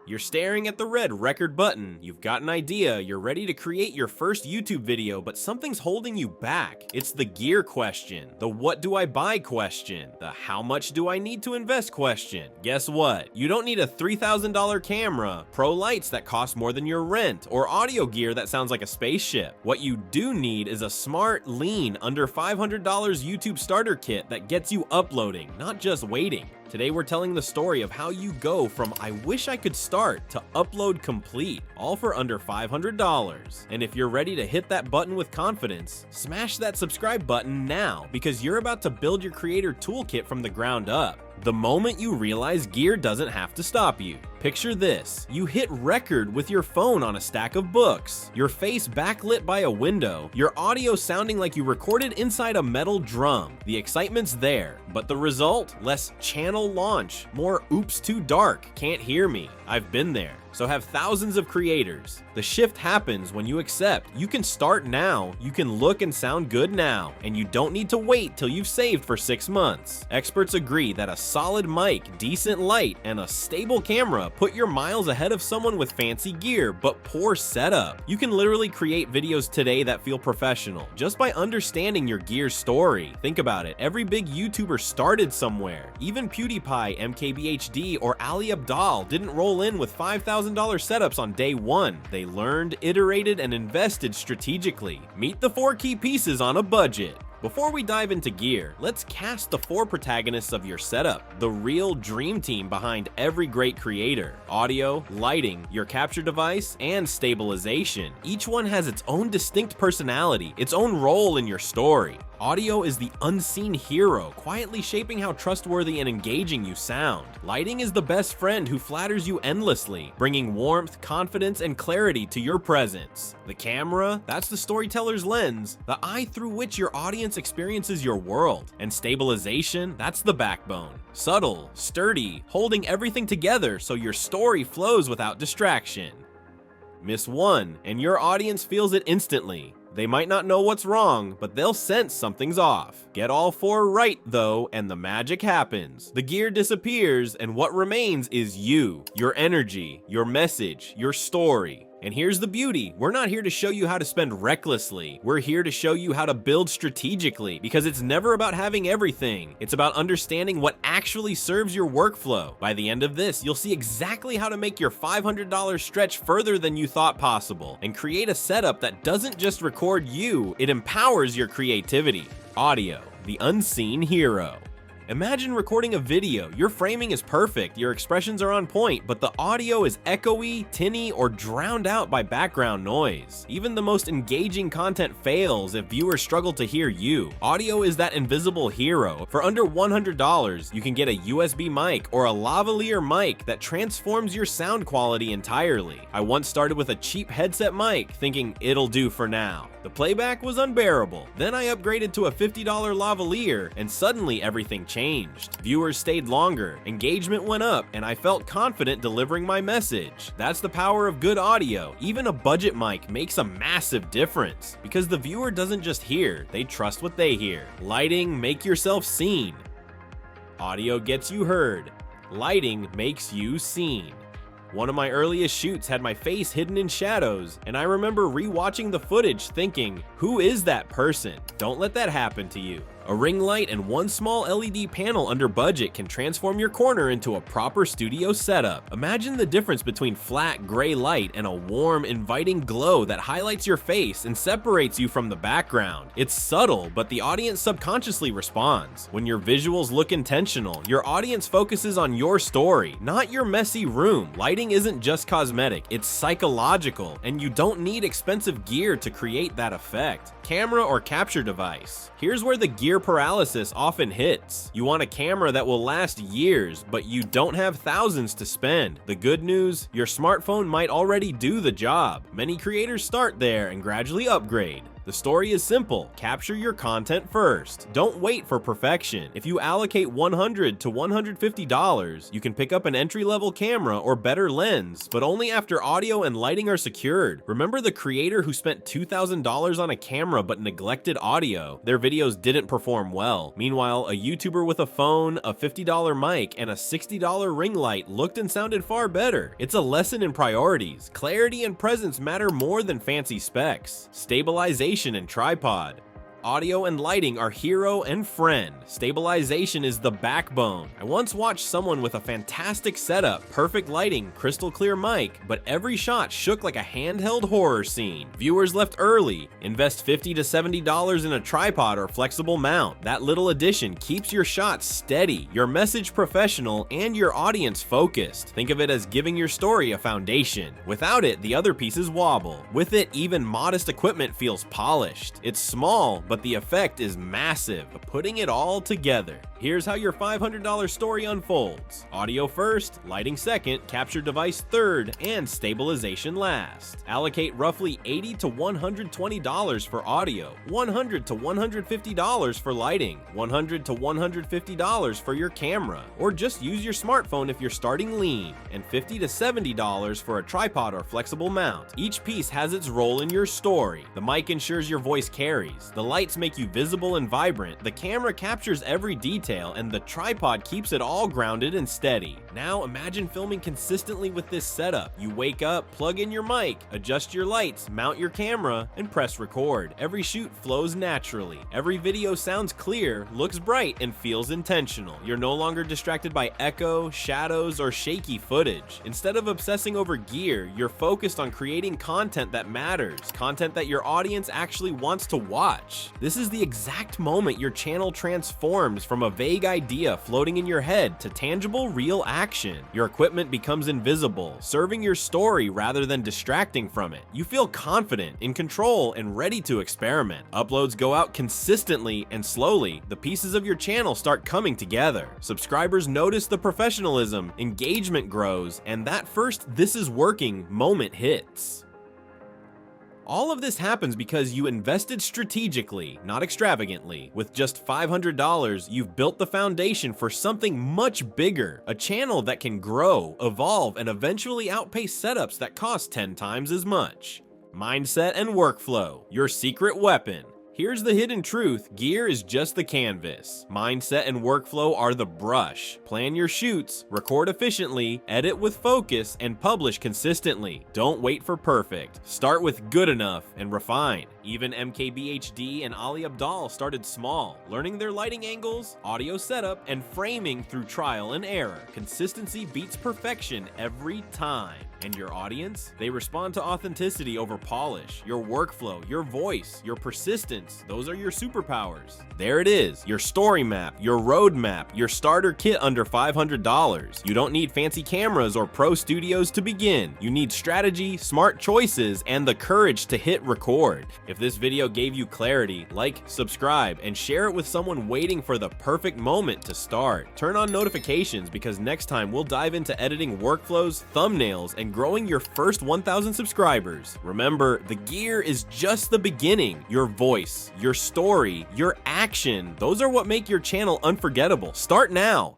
You're staring at the red record button. You've got an idea. You're ready to create your first YouTube video, but something's holding you back. It's the gear question, the what do I buy question, the how much do I need to invest question. Guess what? You don't need a $3,000 camera, pro lights that cost more than your rent, or audio gear that sounds like a spaceship. What you do need is a smart, lean, under $500 YouTube starter kit that gets you uploading, not just waiting. Today we're telling the story of how you go from I wish I could start to upload complete, all for under $500. And if you're ready to hit that button with confidence, smash that subscribe button now, because you're about to build your creator toolkit from the ground up. The moment you realize gear doesn't have to stop you. Picture this, you hit record with your phone on a stack of books, your face backlit by a window, your audio sounding like you recorded inside a metal drum. The excitement's there, but the result? Less channel launch, more oops too dark, can't hear me. I've been there. So have thousands of creators. The shift happens when you accept you can start now, you can look and sound good now, and you don't need to wait till you've saved for 6 months. Experts agree that a solid mic, decent light, and a stable camera put your miles ahead of someone with fancy gear but poor setup. You can literally create videos today that feel professional just by understanding your gear story. Think about it, every big YouTuber started somewhere. Even PewDiePie, MKBHD, or Ali Abdaal didn't roll in with $5,000 setups on day one. They learned, iterated, and invested strategically. Meet the 4 key pieces on a budget. Before we dive into gear, let's cast the 4 protagonists of your setup, the real dream team behind every great creator. Audio, lighting, your capture device, and stabilization. Each one has its own distinct personality, its own role in your story. Audio is the unseen hero, quietly shaping how trustworthy and engaging you sound. Lighting is the best friend who flatters you endlessly, bringing warmth, confidence, and clarity to your presence. The camera, that's the storyteller's lens, the eye through which your audience experiences your world. And stabilization, that's the backbone. Subtle, sturdy, holding everything together so your story flows without distraction. Miss one, and your audience feels it instantly. They might not know what's wrong, but they'll sense something's off. Get all 4 right, though, and the magic happens. The gear disappears, and what remains is you, your energy, your message, your story. And here's the beauty, we're not here to show you how to spend recklessly. We're here to show you how to build strategically, because it's never about having everything. It's about understanding what actually serves your workflow. By the end of this, you'll see exactly how to make your $500 stretch further than you thought possible, and create a setup that doesn't just record you, it empowers your creativity. Audio, the unseen hero. Imagine recording a video, your framing is perfect, your expressions are on point, but the audio is echoey, tinny, or drowned out by background noise. Even the most engaging content fails if viewers struggle to hear you. Audio is that invisible hero. For under $100, you can get a USB mic or a lavalier mic that transforms your sound quality entirely. I once started with a cheap headset mic, thinking it'll do for now. The playback was unbearable. Then I upgraded to a $50 lavalier, and suddenly everything changed. Viewers stayed longer, engagement went up, and I felt confident delivering my message. That's the power of good audio. Even a budget mic makes a massive difference, because the viewer doesn't just hear, they trust what they hear. Lighting, make yourself seen. Audio gets you heard. Lighting makes you seen. One of my earliest shoots had my face hidden in shadows, and I remember re-watching the footage thinking, who is that person? Don't let that happen to you. A ring light and one small LED panel under budget can transform your corner into a proper studio setup. Imagine the difference between flat gray light and a warm, inviting glow that highlights your face and separates you from the background. It's subtle, but the audience subconsciously responds. When your visuals look intentional, your audience focuses on your story, not your messy room. Lighting isn't just cosmetic, it's psychological, and you don't need expensive gear to create that effect. Camera or capture device. Here's where the gear paralysis often hits. You want a camera that will last years, but you don't have thousands to spend. The good news, your smartphone might already do the job. Many creators start there and gradually upgrade. The story is simple. Capture your content first. Don't wait for perfection. If you allocate $100 to $150, you can pick up an entry-level camera or better lens, but only after audio and lighting are secured. Remember the creator who spent $2,000 on a camera but neglected audio? Their videos didn't perform well. Meanwhile, a YouTuber with a phone, a $50 mic, and a $60 ring light looked and sounded far better. It's a lesson in priorities. Clarity and presence matter more than fancy specs. Stabilization and tripod. Audio and lighting are hero and friend. Stabilization is the backbone. I once watched someone with a fantastic setup, perfect lighting, crystal clear mic, but every shot shook like a handheld horror scene. Viewers left early. Invest $50 to $70 in a tripod or flexible mount. That little addition keeps your shots steady, your message professional, and your audience focused. Think of it as giving your story a foundation. Without it, the other pieces wobble. With it, even modest equipment feels polished. It's small, but the effect is massive, putting it all together. Here's how your $500 story unfolds. Audio first, lighting second, capture device third, and stabilization last. Allocate roughly $80 to $120 for audio, $100 to $150 for lighting, $100 to $150 for your camera, or just use your smartphone if you're starting lean, and $50 to $70 for a tripod or flexible mount. Each piece has its role in your story. The mic ensures your voice carries, the lights make you visible and vibrant, the camera captures every detail, and the tripod keeps it all grounded and steady. Now imagine filming consistently with this setup. You wake up, plug in your mic, adjust your lights, mount your camera, and press record. Every shoot flows naturally. Every video sounds clear, looks bright, and feels intentional. You're no longer distracted by echo, shadows, or shaky footage. Instead of obsessing over gear, you're focused on creating content that matters, content that your audience actually wants to watch. This is the exact moment your channel transforms from a vague idea floating in your head to tangible, real action. Your equipment becomes invisible, serving your story rather than distracting from it. You feel confident, in control, and ready to experiment. Uploads go out consistently, and slowly, the pieces of your channel start coming together. Subscribers notice the professionalism, engagement grows, and that first "this is working" moment hits. All of this happens because you invested strategically, not extravagantly. With just $500, you've built the foundation for something much bigger, a channel that can grow, evolve, and eventually outpace setups that cost 10 times as much. Mindset and workflow, your secret weapon. Here's the hidden truth: gear is just the canvas. Mindset and workflow are the brush. Plan your shoots, record efficiently, edit with focus, and publish consistently. Don't wait for perfect. Start with good enough and refine. Even MKBHD and Ali Abdaal started small, learning their lighting angles, audio setup, and framing through trial and error. Consistency beats perfection every time. And your audience? They respond to authenticity over polish. Your workflow, your voice, your persistence, those are your superpowers. There it is, your story map, your roadmap, your starter kit under $500. You don't need fancy cameras or pro studios to begin. You need strategy, smart choices, and the courage to hit record. If this video gave you clarity, like, subscribe, and share it with someone waiting for the perfect moment to start. Turn on notifications because next time we'll dive into editing workflows, thumbnails, and growing your first 1,000 subscribers. Remember, the gear is just the beginning. Your voice, your story, your action, those are what make your channel unforgettable. Start now.